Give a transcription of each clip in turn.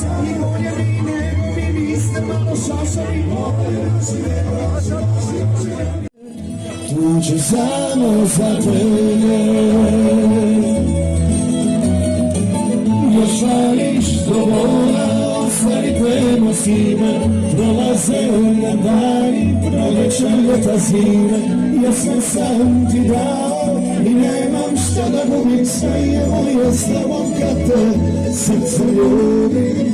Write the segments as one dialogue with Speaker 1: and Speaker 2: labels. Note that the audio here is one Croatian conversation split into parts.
Speaker 1: I gonie mine, mi viste malo sassari tu ci siamo fratelli Još do vola ostvari prema svime Prolaze na dani, proljeća ljeta zime Ja sam sam ti dao i nemam šta da gubim Sve je moje s tobom kad te srce ljubi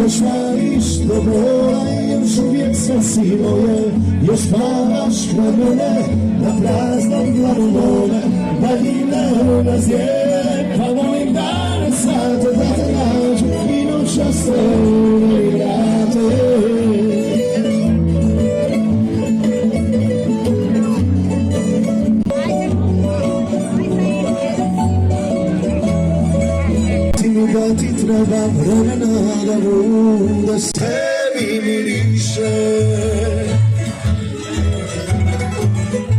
Speaker 1: Još vališ do vola i još uvijek sve si moje Još spavaš kod mene na praznom dlanu mome Daljine razjele pa volim dane sate da te nađu I noćas te vrate Da ti treba vremena da bude s tebi miriše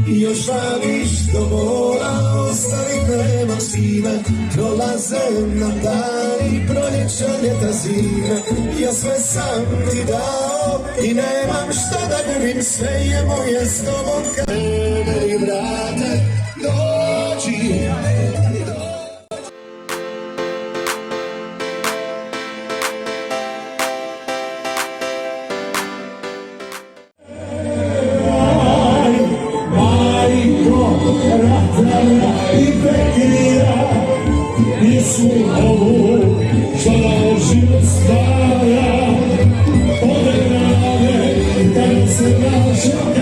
Speaker 1: Još vališ do mora, ostavi prema svime Prolaze nam dani, proljeća ljeta zime Ja sve sam ti dao i nemam šta da gubim Sve je moje s tobom kad mene vrate dođi I prekira nisu ovu što nam život stvara Ove grane kad se naša